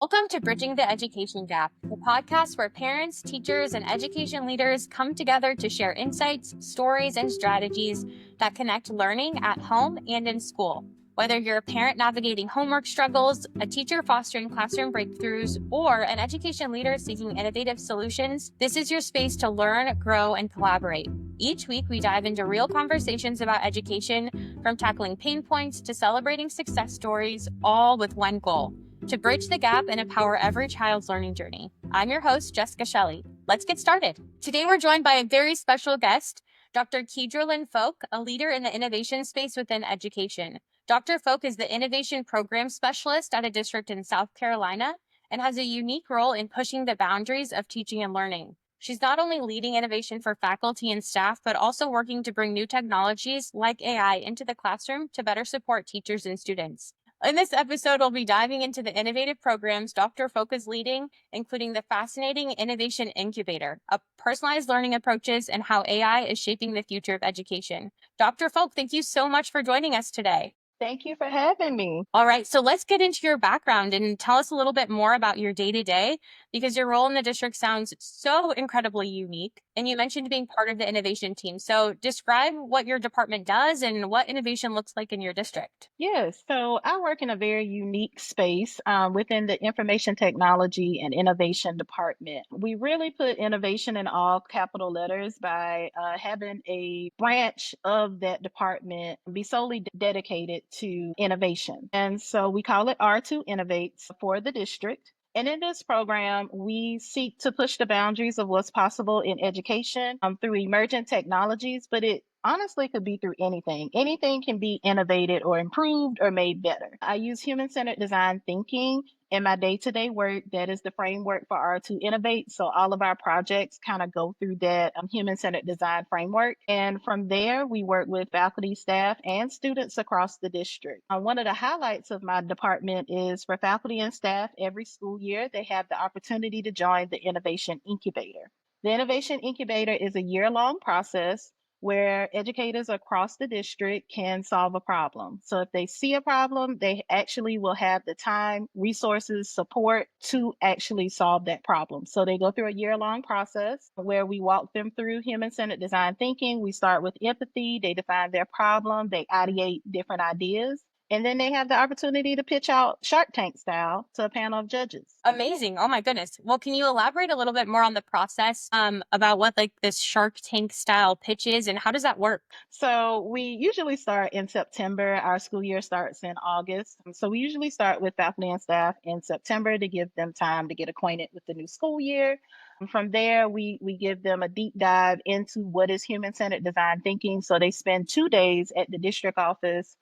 Welcome to Bridging the Education Gap, the podcast where parents, teachers, and education leaders come together to share insights, stories, and strategies that connect learning at home and in school. Whether you're a parent navigating homework struggles, a teacher fostering classroom breakthroughs, or an education leader seeking innovative solutions, this is your space to learn, grow, and collaborate. Each week, we dive into real conversations about education, from tackling pain points to celebrating success stories, all with one goal: to bridge the gap and empower every child's learning journey. I'm your host, Jessica Shelley. Let's get started. Today, we're joined by a very special guest, Dr. Kedralyn Folk, a leader in the innovation space within education. Dr. Folk is the Innovation Program Specialist at a district in South Carolina and has a unique role in pushing the boundaries of teaching and learning. She's not only leading innovation for faculty and staff, but also working to bring new technologies like AI into the classroom to better support teachers and students. In this episode, we'll be diving into the innovative programs Dr. Folk is leading, including the fascinating Innovation Incubator, a personalized learning approaches, and how AI is shaping the future of education. Dr. Folk, thank you so much for joining us today. Thank you for having me. All right, so let's get into your background and tell us a little bit more about your day-to-day, because your role in the district sounds so incredibly unique. And you mentioned being part of the innovation team. So describe what your department does and what innovation looks like in your district. Yes, so I work in a very unique space within the Information Technology and Innovation Department. We really put innovation in all capital letters by having a branch of that department be solely dedicated to innovation. And so we call it R2 Innovates for the district. And in this program, we seek to push the boundaries of what's possible in education through emergent technologies, but it honestly could be through anything. Anything can be innovated or improved or made better. I use human-centered design thinking in my day-to-day work. That is the framework for R2 Innovate. So all of our projects kind of go through that human-centered design framework. And from there, we work with faculty, staff, and students across the district. One of the highlights of my department is for faculty and staff, every school year, they have the opportunity to join the Innovation Incubator. The Innovation Incubator is a year-long process where educators across the district can solve a problem. So if they see a problem, they actually will have the time, resources, support to actually solve that problem. So they go through a year-long process where we walk them through human-centered design thinking. We start with empathy. They define their problem. They ideate different ideas. And then they have the opportunity to pitch out Shark Tank style to a panel of judges. Amazing. Oh my goodness. Well, can you elaborate a little bit more on the process about what like this Shark Tank style pitch is and how does that work? So we usually start in September. Our school year starts in August. So we usually start with faculty and staff in September to give them time to get acquainted with the new school year. And from there, we give them a deep dive into what is human-centered design thinking. So they spend 2 days at the district office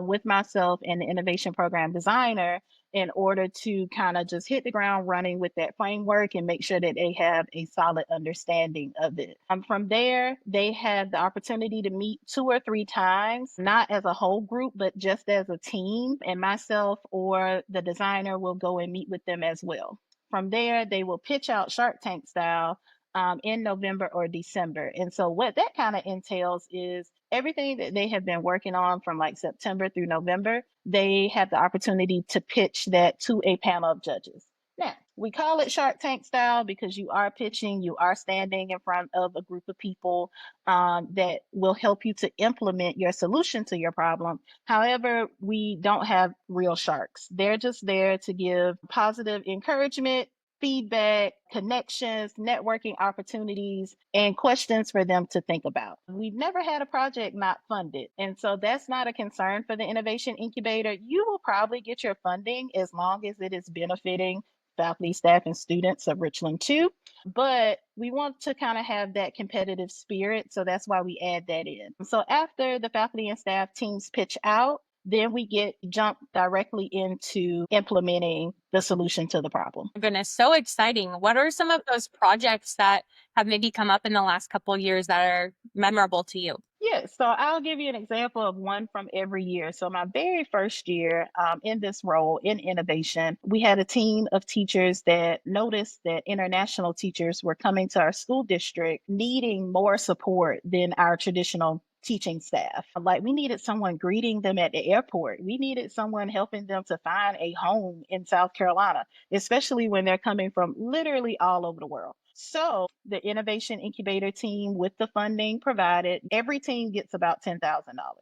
with myself and the innovation program designer in order to kind of just hit the ground running with that framework and make sure that they have a solid understanding of it. From there, they have the opportunity to meet 2 or 3 times, not as a whole group, but just as a team. And myself or the designer will go and meet with them as well. From there, they will pitch out Shark Tank style in November or December. And so what that kind of entails is everything that they have been working on from like September through November, they have the opportunity to pitch that to a panel of judges. Now, we call it Shark Tank style because you are pitching, you are standing in front of a group of people that will help you to implement your solution to your problem. However, we don't have real sharks. They're just there to give positive encouragement, feedback, connections, networking opportunities, and questions for them to think about. We've never had a project not funded. And so that's not a concern for the Innovation Incubator. You will probably get your funding as long as it is benefiting faculty, staff, and students of Richland 2. But we want to kind of have that competitive spirit. So that's why we add that in. So after the faculty and staff teams pitch out, then we jump directly into implementing the solution to the problem. Goodness, so exciting. What are some of those projects that have maybe come up in the last couple of years that are memorable to you? Yes, so I'll give you an example of one from every year. So my very first year in this role in innovation, we had a team of teachers that noticed that international teachers were coming to our school district needing more support than our traditional teaching staff. Like, we needed someone greeting them at the airport. We needed someone helping them to find a home in South Carolina, especially when they're coming from literally all over the world. So the Innovation Incubator team, with the funding provided, every team gets about $10,000.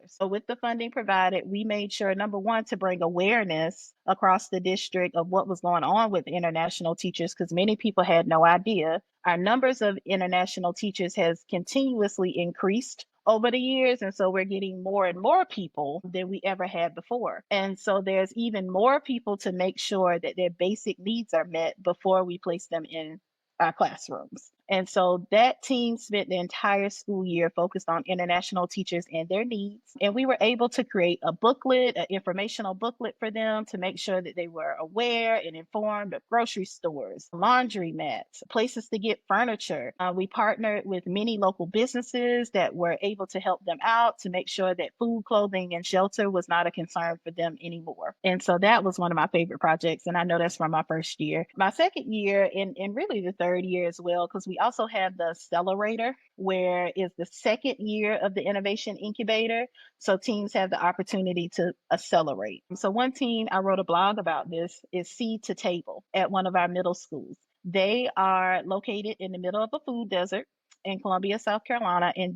So with the funding provided, we made sure, number one, to bring awareness across the district of what was going on with international teachers, because many people had no idea. Our numbers of international teachers has continuously increased over the years. And so we're getting more and more people than we ever had before. And so there's even more people to make sure that their basic needs are met before we place them in our classrooms. And so that team spent the entire school year focused on international teachers and their needs. And we were able to create a booklet, an informational booklet for them to make sure that they were aware and informed of grocery stores, laundry mats, places to get furniture. We partnered with many local businesses that were able to help them out to make sure that food, clothing, and shelter was not a concern for them anymore. And so that was one of my favorite projects. And I know that's from my first year. My second year, and really the third year as well, because we also have the Accelerator, where it's the second year of the Innovation Incubator. So teams have the opportunity to accelerate. So one team, I wrote a blog about this, is Seed to Table at one of our middle schools. They are located in the middle of a food desert in Columbia, South Carolina, and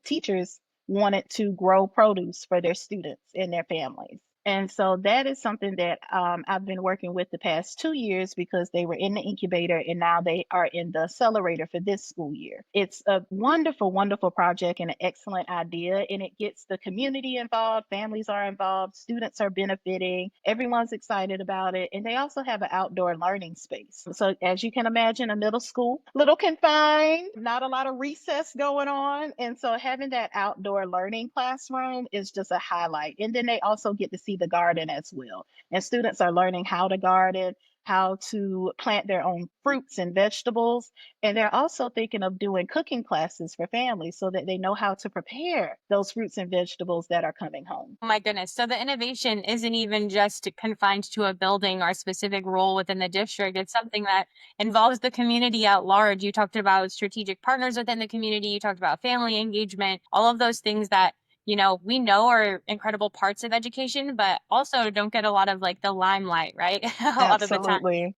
teachers wanted to grow produce for their students and their families. And so that is something that I've been working with the past 2 years, because they were in the incubator and now they are in the accelerator for this school year. It's a wonderful, wonderful project and an excellent idea. And it gets the community involved, families are involved, students are benefiting, everyone's excited about it. And they also have an outdoor learning space. So as you can imagine, a middle school, little confined, not a lot of recess going on. And so having that outdoor learning classroom is just a highlight. And then they also get to see the garden as well. And students are learning how to garden, how to plant their own fruits and vegetables. And they're also thinking of doing cooking classes for families so that they know how to prepare those fruits and vegetables that are coming home. Oh my goodness. So the innovation isn't even just confined to a building or a specific role within the district. It's something that involves the community at large. You talked about strategic partners within the community. You talked about family engagement, all of those things that, we know are incredible parts of education, but also don't get a lot of like the limelight, right? A lot of the time. Absolutely.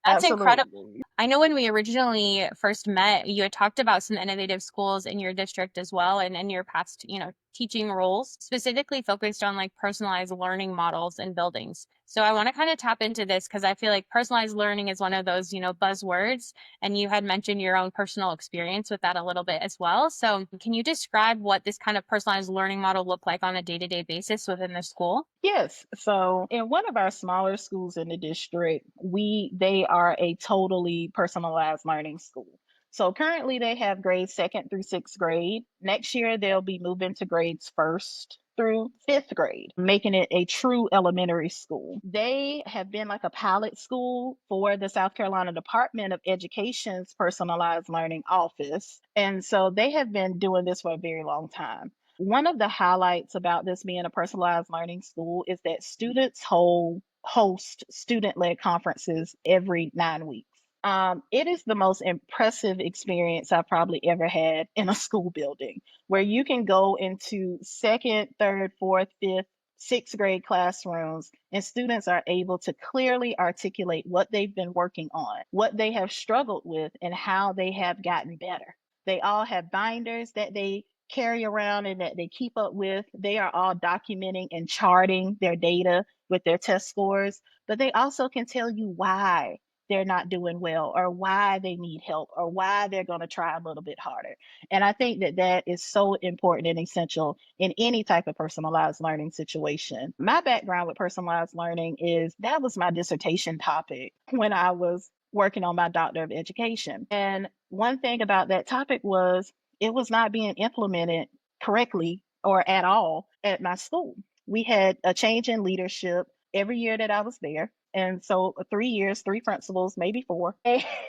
That's incredible. Absolutely. I know when we originally first met, you had talked about some innovative schools in your district as well, and in your past, teaching roles, specifically focused on like personalized learning models and buildings. So I want to kind of tap into this because I feel like personalized learning is one of those, buzzwords. And you had mentioned your own personal experience with that a little bit as well. So can you describe what this kind of personalized learning model looked like on a day-to-day basis within the school? Yes. So in one of our smaller schools in the district, they are a totally personalized learning school. So currently they have grades second through sixth grade. Next year they'll be moving to grades first through fifth grade, making it a true elementary school. They have been like a pilot school for the South Carolina Department of Education's personalized learning office. And so they have been doing this for a very long time. One of the highlights about this being a personalized learning school is that students host student-led conferences every 9 weeks. It is the most impressive experience I've probably ever had in a school building, where you can go into second, third, fourth, fifth, sixth grade classrooms, and students are able to clearly articulate what they've been working on, what they have struggled with, and how they have gotten better. They all have binders that they carry around and that they keep up with. They are all documenting and charting their data with their test scores, but they also can tell you why they're not doing well, or why they need help, or why they're going to try a little bit harder. And I think that that is so important and essential in any type of personalized learning situation. My background with personalized learning is that was my dissertation topic when I was working on my doctor of education. And one thing about that topic was it was not being implemented correctly or at all at my school. We had a change in leadership every year that I was there. And so 3 years, three principals, maybe four.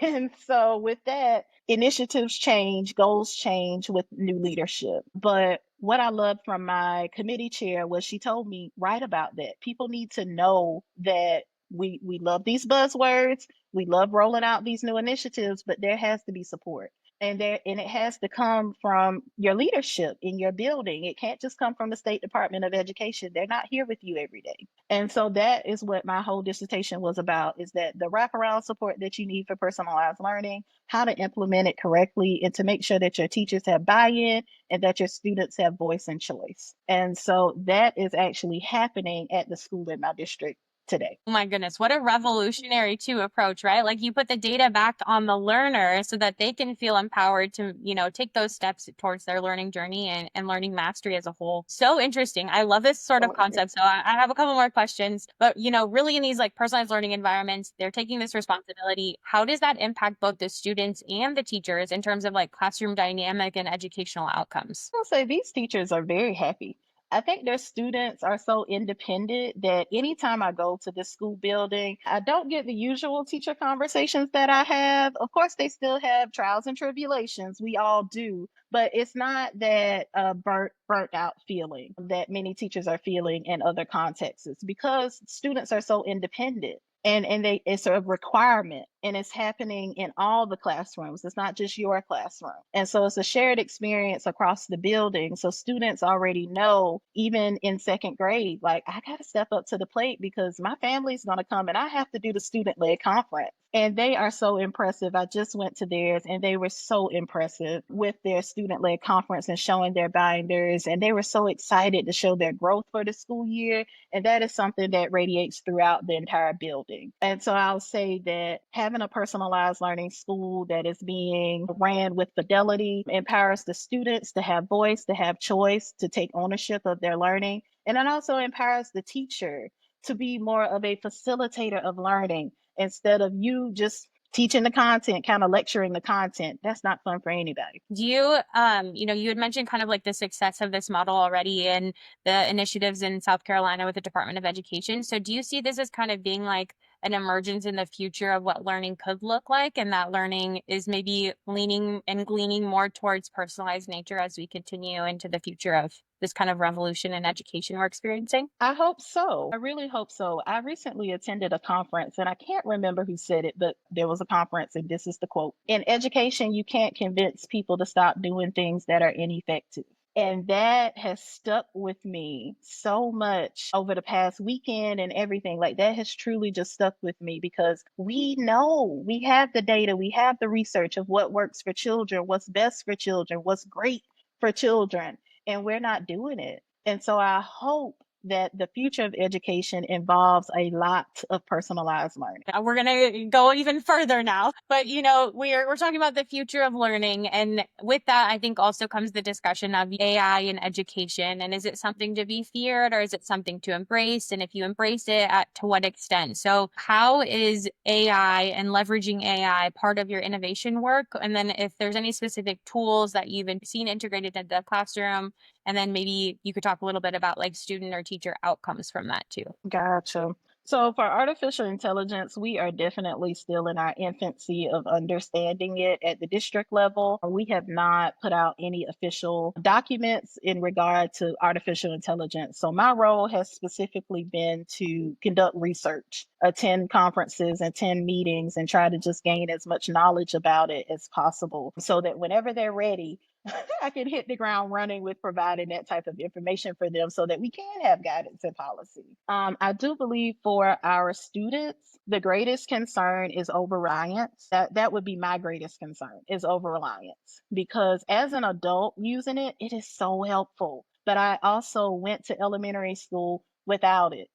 And so with that, initiatives change, goals change with new leadership. But what I loved from my committee chair was she told me, write about that. People need to know that we love these buzzwords. We love rolling out these new initiatives, but there has to be support. And it has to come from your leadership in your building. It can't just come from the State Department of Education. They're not here with you every day. And so that is what my whole dissertation was about, is that the wraparound support that you need for personalized learning, how to implement it correctly, and to make sure that your teachers have buy-in and that your students have voice and choice. And so that is actually happening at the school in my district today. Oh my goodness, what a revolutionary approach, right? Like you put the data back on the learner so that they can feel empowered to, take those steps towards their learning journey and learning mastery as a whole. So interesting. I love this sort of concept. So I have a couple more questions, but really in these like personalized learning environments, they're taking this responsibility. How does that impact both the students and the teachers in terms of like classroom dynamic and educational outcomes? I'll say these teachers are very happy. I think their students are so independent that anytime I go to this school building, I don't get the usual teacher conversations that I have. Of course, they still have trials and tribulations. We all do. But it's not that burnt out feeling that many teachers are feeling in other contexts. It's because students are so independent. And it's a requirement, and it's happening in all the classrooms. It's not just your classroom. And so it's a shared experience across the building. So students already know, even in second grade, like, I got to step up to the plate because my family's going to come and I have to do the student led conference. And they are so impressive. I just went to theirs and they were so impressive with their student led conference and showing their binders. And they were so excited to show their growth for the school year. And that is something that radiates throughout the entire building. And so I'll say that having a personalized learning school that is being ran with fidelity empowers the students to have voice, to have choice, to take ownership of their learning. And it also empowers the teacher to be more of a facilitator of learning instead of you just teaching the content, kind of lecturing the content. That's not fun for anybody. Do you, you had mentioned kind of like the success of this model already and the initiatives in South Carolina with the Department of Education. So do you see this as kind of being like an emergence in the future of what learning could look like, and that learning is maybe leaning and gleaning more towards personalized nature as we continue into the future of this kind of revolution in education we're experiencing? I hope so. I really hope so. I recently attended a conference and I can't remember who said it, but there was a conference and this is the quote. In education, you can't convince people to stop doing things that are ineffective. And that has stuck with me so much over the past weekend and everything. Like, that has truly just stuck with me because we know, we have the data, we have the research of what works for children, what's best for children, what's great for children, and we're not doing it. And so I hope that the future of education involves a lot of personalized learning. We're going to go even further now, but we're talking about the future of learning, and with that I think also comes the discussion of AI in education, and is it something to be feared or is it something to embrace, and if you embrace it, to what extent? So how is AI and leveraging AI part of your innovation work, and then if there's any specific tools that you've been seen integrated into the classroom, and then maybe you could talk a little bit about like student or teacher outcomes from that too. Gotcha. So for artificial intelligence, we are definitely still in our infancy of understanding it at the district level. We have not put out any official documents in regard to artificial intelligence. So my role has specifically been to conduct research, attend conferences, attend meetings, and try to just gain as much knowledge about it as possible so that whenever they're ready, I can hit the ground running with providing that type of information for them so that we can have guidance and policy. I do believe for our students, the greatest concern is over reliance. That would be my greatest concern, is over reliance. Because as an adult using it, it is so helpful. But I also went to elementary school without it.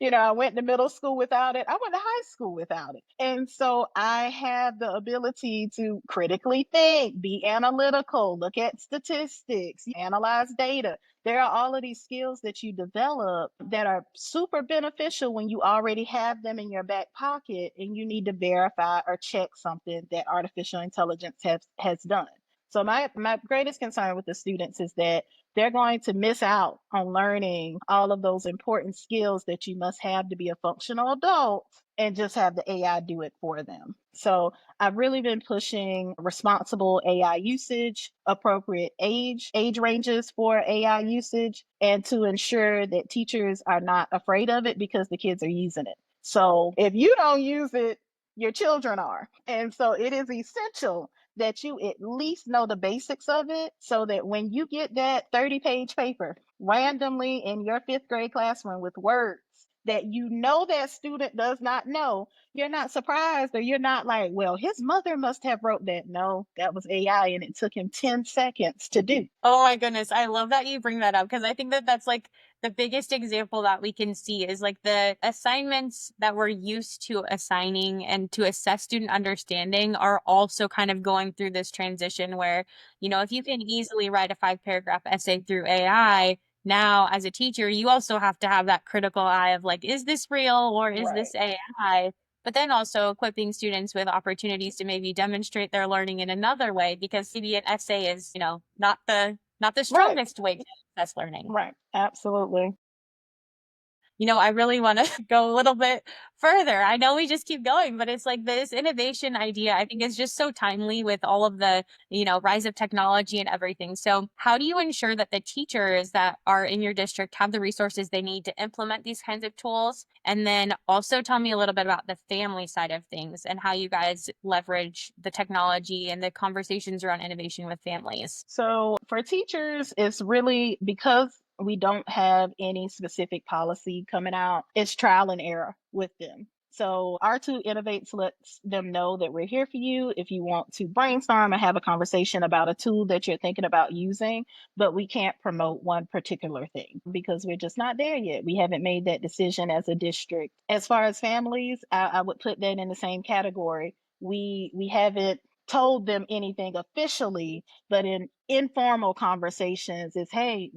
I went to middle school without it. I went to high school without it. And so I have the ability to critically think, be analytical, look at statistics, analyze data. There are all of these skills that you develop that are super beneficial when you already have them in your back pocket and you need to verify or check something that artificial intelligence has done. So my greatest concern with the students is that they're going to miss out on learning all of those important skills that you must have to be a functional adult and just have the AI do it for them. So I've really been pushing responsible AI usage, appropriate age ranges for AI usage, and to ensure that teachers are not afraid of it because the kids are using it. So if you don't use it, your children are. And so it is essential that you at least know the basics of it so that when you get that 30-page paper randomly in your fifth grade classroom with words that you know that student does not know, you're not surprised or you're not like, well, his mother must have wrote that. No, that was AI and it took him 10 seconds to do. Oh my goodness. I love that you bring that up because I think that that's like the biggest example that we can see is like the assignments that we're used to assigning and to assess student understanding are also kind of going through this transition where, if you can easily write a 5-paragraph essay through AI, now as a teacher, you also have to have that critical eye of like, is this real or is Right. this AI? But then also equipping students with opportunities to maybe demonstrate their learning in another way because maybe an essay is, not the Right. strongest way to assess learning. Right. Absolutely. I really want to go a little bit further. I know we just keep going, but it's like this innovation idea, I think is just so timely with all of the, rise of technology and everything. So how do you ensure that the teachers that are in your district have the resources they need to implement these kinds of tools? And then also tell me a little bit about the family side of things and how you guys leverage the technology and the conversations around innovation with families. So for teachers, it's really because we don't have any specific policy coming out, it's trial and error with them. So R2 Innovates lets them know that we're here for you if you want to brainstorm and have a conversation about a tool that you're thinking about using, but we can't promote one particular thing because we're just not there yet. We haven't made that decision as a district. As far as families, I would put that in the same category. We haven't told them anything officially, but in informal conversations is, hey,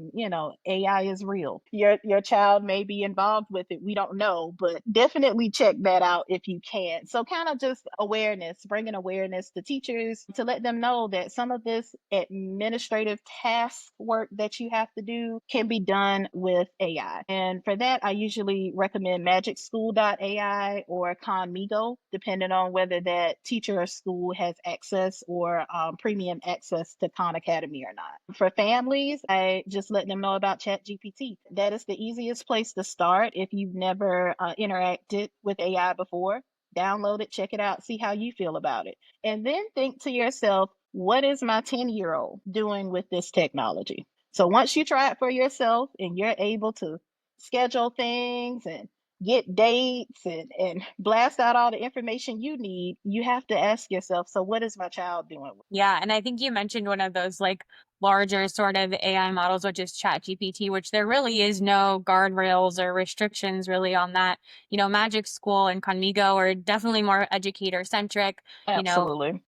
AI is real. Your child may be involved with it. We don't know, but definitely check that out if you can. So kind of just awareness, bringing awareness to teachers to let them know that some of this administrative task work that you have to do can be done with AI. And for that, I usually recommend magicschool.ai or Conmigo, depending on whether that teacher or school has access or premium access to Khan Academy or not. For families, I just let them know about ChatGPT. That is the easiest place to start if you've never interacted with AI before. Download it, check it out, see how you feel about it. And then think to yourself, what is my 10-year-old doing with this technology? So once you try it for yourself and you're able to schedule things and get dates and blast out all the information you need, you have to ask yourself, so what is my child doing? Yeah, and I think you mentioned one of those like larger sort of AI models, which is ChatGPT, which there really is no guardrails or restrictions really on that. Magic School and Conmigo are definitely more educator centric. You know, Absolutely.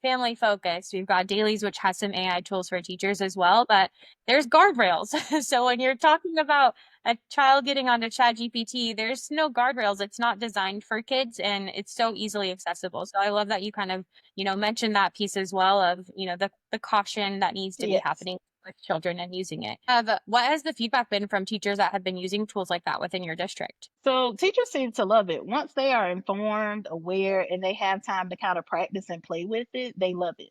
family focused. We've got dailies, which has some AI tools for teachers as well, but there's guardrails. So when you're talking about a child getting onto ChatGPT, there's no guardrails. It's not designed for kids and it's so easily accessible. So I love that you kind of, mentioned that piece as well of, the caution that needs to be Yes. happening with children and using it. What has the feedback been from teachers that have been using tools like that within your district? So teachers seem to love it. Once they are informed, aware, and they have time to kind of practice and play with it, they love it.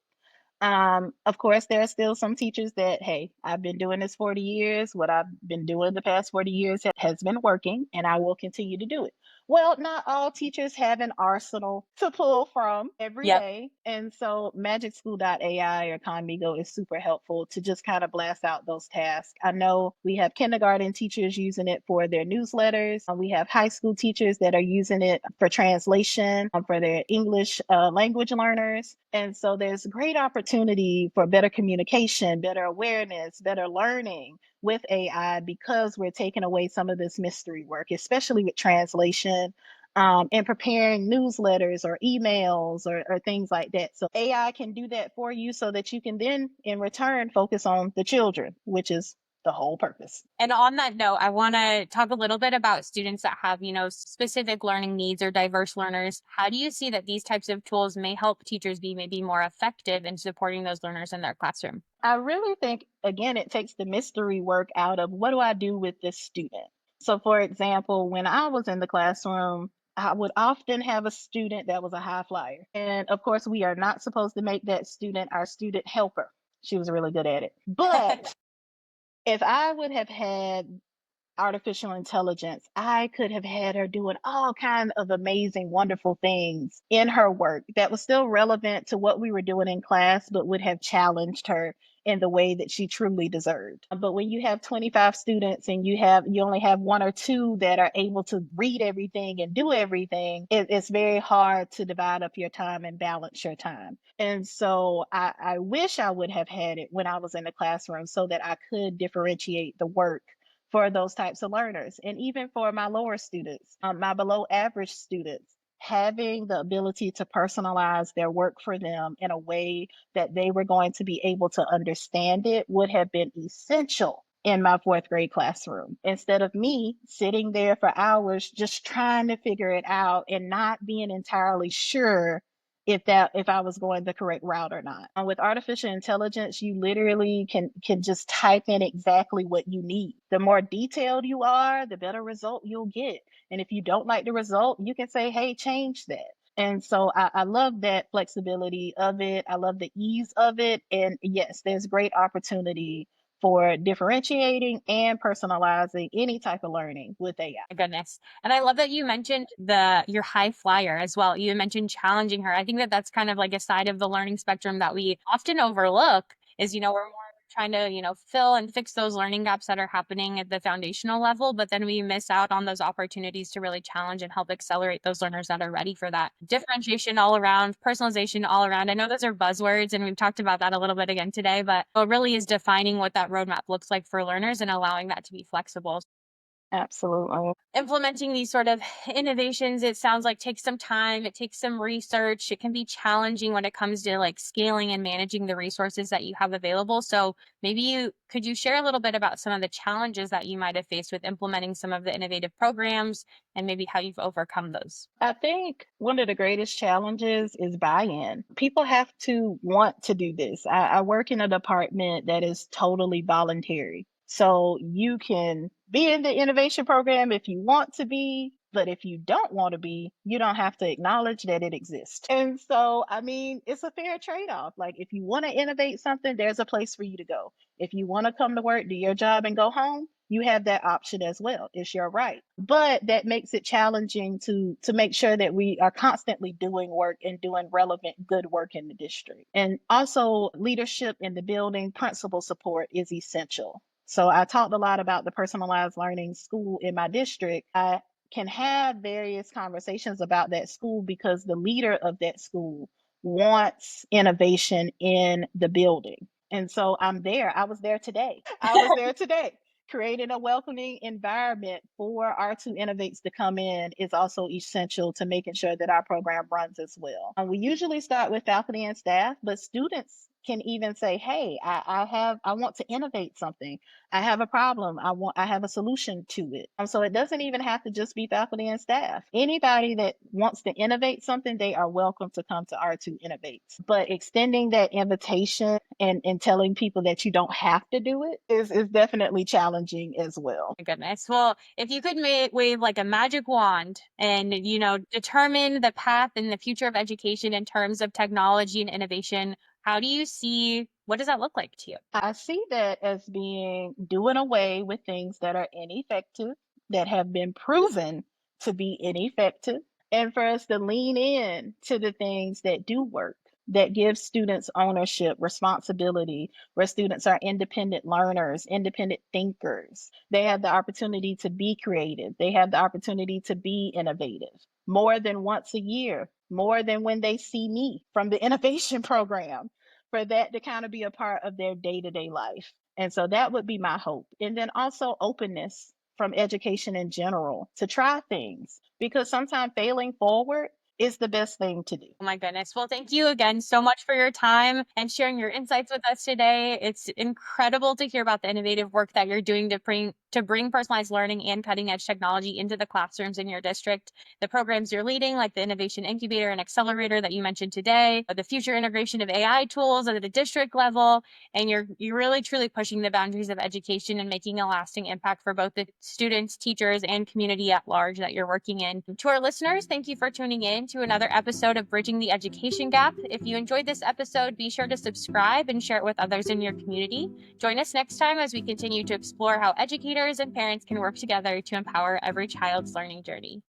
Of course, there are still some teachers that, hey, I've been doing this 40 years. What I've been doing the past 40 years has been working, and I will continue to do it. Well, not all teachers have an arsenal to pull from every Yep. day. And so magicschool.ai or Conmigo is super helpful to just kind of blast out those tasks. I know we have kindergarten teachers using it for their newsletters. We have high school teachers that are using it for translation for their English language learners. And so there's great opportunity for better communication, better awareness, better learning with AI because we're taking away some of this mystery work, especially with translation and preparing newsletters or emails or things like that. So AI can do that for you so that you can then, in return, focus on the children, which is the whole purpose. And on that note, I want to talk a little bit about students that have, specific learning needs or diverse learners. How do you see that these types of tools may help teachers be maybe more effective in supporting those learners in their classroom? I really think, again, it takes the mystery work out of what do I do with this student? So, for example, when I was in the classroom, I would often have a student that was a high flyer. And of course, we are not supposed to make that student our student helper. She was really good at it. But if I would have had artificial intelligence, I could have had her doing all kinds of amazing, wonderful things in her work that was still relevant to what we were doing in class, but would have challenged her in the way that she truly deserved. But when you have 25 students and you only have one or two that are able to read everything and do everything, it's very hard to divide up your time and balance your time. And so I wish I would have had it when I was in the classroom so that I could differentiate the work for those types of learners. And even for my lower students, my below average students, having the ability to personalize their work for them in a way that they were going to be able to understand it would have been essential in my fourth grade classroom instead of me sitting there for hours just trying to figure it out and not being entirely sure if I was going the correct route or not. With artificial intelligence, you literally can just type in exactly what you need. The more detailed you are, the better result you'll get. And if you don't like the result, you can say, hey, change that. And so I love that flexibility of it. I love the ease of it. And yes, there's great opportunity for differentiating and personalizing any type of learning with AI. My goodness. And I love that you mentioned your high flyer as well. You mentioned challenging her. I think that that's kind of like a side of the learning spectrum that we often overlook is, we're more trying to, fill and fix those learning gaps that are happening at the foundational level, but then we miss out on those opportunities to really challenge and help accelerate those learners that are ready for that. Differentiation all around, personalization all around. I know those are buzzwords and we've talked about that a little bit again today, but it really is defining what that roadmap looks like for learners and allowing that to be flexible. Absolutely. Implementing these sort of innovations, it sounds like takes some time, it takes some research, it can be challenging when it comes to like scaling and managing the resources that you have available. So maybe could you share a little bit about some of the challenges that you might have faced with implementing some of the innovative programs and maybe how you've overcome those? I think one of the greatest challenges is buy in. People have to want to do this. I work in a department that is totally voluntary. So you can be in the innovation program if you want to be, but if you don't want to be, you don't have to acknowledge that it exists. And so, I mean, it's a fair trade off. Like, if you want to innovate something, there's a place for you to go. If you want to come to work, do your job, and go home, you have that option as well. It's your right. But that makes it challenging to make sure that we are constantly doing work and doing relevant, good work in the district. And also, leadership in the building, principal support is essential. So I talked a lot about the personalized learning school in my district. I can have various conversations about that school because the leader of that school wants innovation in the building. And so I'm there. I was there today. I was there today. Creating a welcoming environment for R2 Innovates to come in is also essential to making sure that our program runs as well. We usually start with faculty and staff, but students can even say, hey, I want to innovate something. I have a problem. I have a solution to it. So it doesn't even have to just be faculty and staff. Anybody that wants to innovate something, they are welcome to come to R2 Innovates. But extending that invitation and telling people that you don't have to do it is definitely challenging as well. My goodness. Well, if you could wave like a magic wand and, determine the path in the future of education in terms of technology and innovation, what does that look like to you? I see that as being doing away with things that are ineffective, that have been proven to be ineffective, and for us to lean in to the things that do work, that give students ownership, responsibility, where students are independent learners, independent thinkers. They have the opportunity to be creative, they have the opportunity to be innovative more than once a year, more than when they see me from the innovation program, for that to kind of be a part of their day-to-day life. And so that would be my hope. And then also openness from education in general to try things, because sometimes failing forward is the best thing to do. Oh my goodness. Well, thank you again so much for your time and sharing your insights with us today. It's incredible to hear about the innovative work that you're doing to bring personalized learning and cutting edge technology into the classrooms in your district. The programs you're leading, like the Innovation Incubator and Accelerator that you mentioned today, the future integration of AI tools at the district level, and you're really truly pushing the boundaries of education and making a lasting impact for both the students, teachers, and community at large that you're working in. To our listeners, thank you for tuning in to another episode of Bridging the Education Gap. If you enjoyed this episode, be sure to subscribe and share it with others in your community. Join us next time as we continue to explore how educators and parents can work together to empower every child's learning journey.